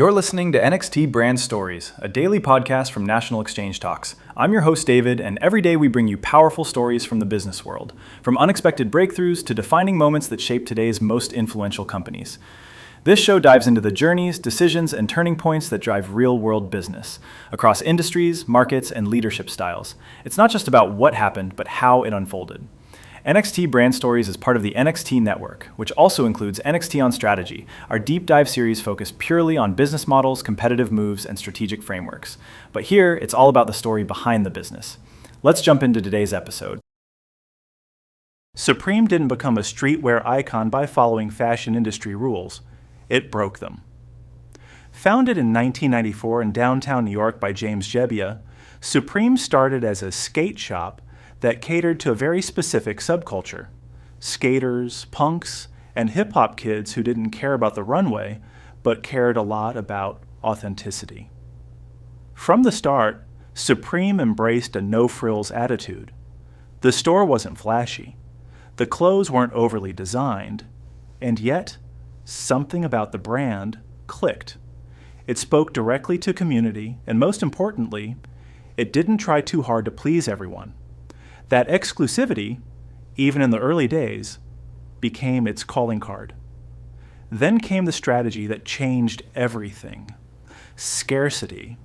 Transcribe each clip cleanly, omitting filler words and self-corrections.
You're listening to NXT Brand Stories, a daily podcast from National Exchange Talks. I'm your host, David, and every day we bring you powerful stories from the business world, from unexpected breakthroughs to defining moments that shape today's most influential companies. This show dives into the journeys, decisions, and turning points that drive real-world business across industries, markets, and leadership styles. It's not just about what happened, but how it unfolded. NXT Brand Stories is part of the NXT Network, which also includes NXT on Strategy, our deep dive series focused purely on business models, competitive moves, and strategic frameworks. But here, it's all about the story behind the business. Let's jump into today's episode. Supreme didn't become a streetwear icon by following fashion industry rules. It broke them. Founded in 1994 in downtown New York by James Jebbia, Supreme started as a skate shop that catered to a very specific subculture: skaters, punks, and hip-hop kids who didn't care about the runway, but cared a lot about authenticity. From the start, Supreme embraced a no-frills attitude. The store wasn't flashy. The clothes weren't overly designed. And yet, something about the brand clicked. It spoke directly to community, and most importantly, it didn't try too hard to please everyone. That exclusivity, even in the early days, became its calling card. Then came the strategy that changed everything: scarcity.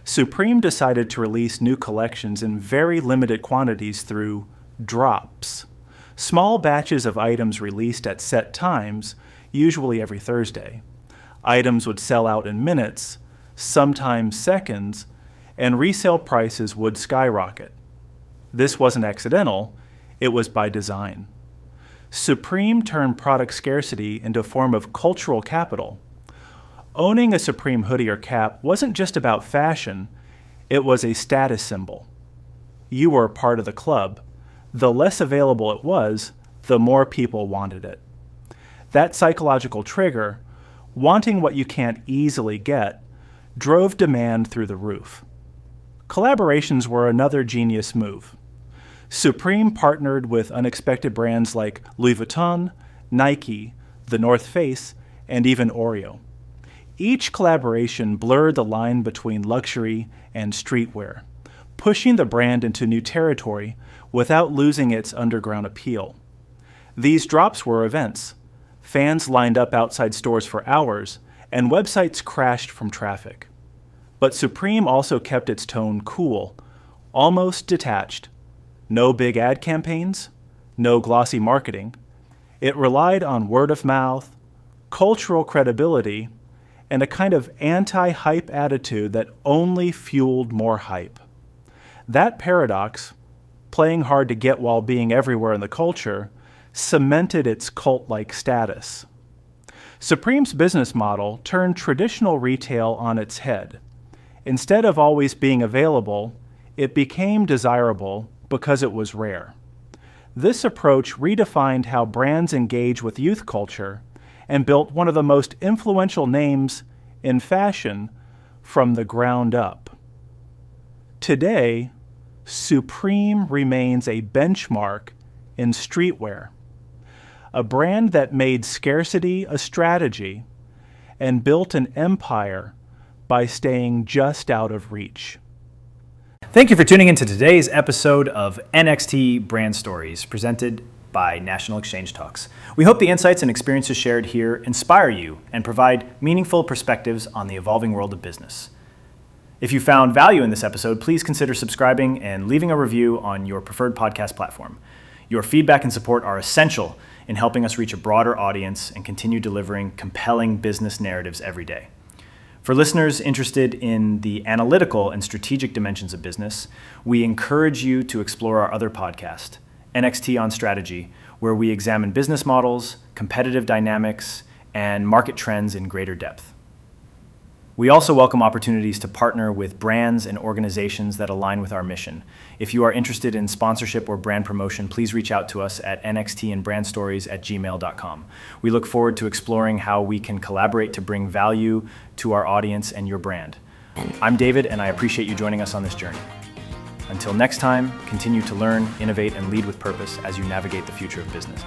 Supreme decided to release new collections in very limited quantities through drops, small batches of items released at set times, usually every Thursday. Items would sell out in minutes, sometimes seconds, and resale prices would skyrocket. This wasn't accidental, it was by design. Supreme turned product scarcity into a form of cultural capital. Owning a Supreme hoodie or cap wasn't just about fashion, it was a status symbol. You were a part of the club. The less available it was, the more people wanted it. That psychological trigger, wanting what you can't easily get, drove demand through the roof. Collaborations were another genius move. Supreme partnered with unexpected brands like Louis Vuitton, Nike, The North Face, and even Oreo. Each collaboration blurred the line between luxury and streetwear, pushing the brand into new territory without losing its underground appeal. These drops were events. Fans lined up outside stores for hours, and websites crashed from traffic. But Supreme also kept its tone cool, almost detached. No big ad campaigns, no glossy marketing. It relied on word of mouth, cultural credibility, and a kind of anti-hype attitude that only fueled more hype. That paradox, playing hard to get while being everywhere in the culture, cemented its cult-like status. Supreme's business model turned traditional retail on its head. Instead of always being available, it became desirable because it was rare. This approach redefined how brands engage with youth culture and built one of the most influential names in fashion from the ground up. Today, Supreme remains a benchmark in streetwear, a brand that made scarcity a strategy and built an empire by staying just out of reach. Thank you for tuning into today's episode of NXT Brand Stories, presented by National Exchange Talks. We hope the insights and experiences shared here inspire you and provide meaningful perspectives on the evolving world of business. If you found value in this episode, please consider subscribing and leaving a review on your preferred podcast platform. Your feedback and support are essential in helping us reach a broader audience and continue delivering compelling business narratives every day. For listeners interested in the analytical and strategic dimensions of business, we encourage you to explore our other podcast, NXT on Strategy, where we examine business models, competitive dynamics, and market trends in greater depth. We also welcome opportunities to partner with brands and organizations that align with our mission. If you are interested in sponsorship or brand promotion, please reach out to us at nxtandbrandstories@gmail.com. We look forward to exploring how we can collaborate to bring value to our audience and your brand. I'm David, and I appreciate you joining us on this journey. Until next time, continue to learn, innovate, and lead with purpose as you navigate the future of business.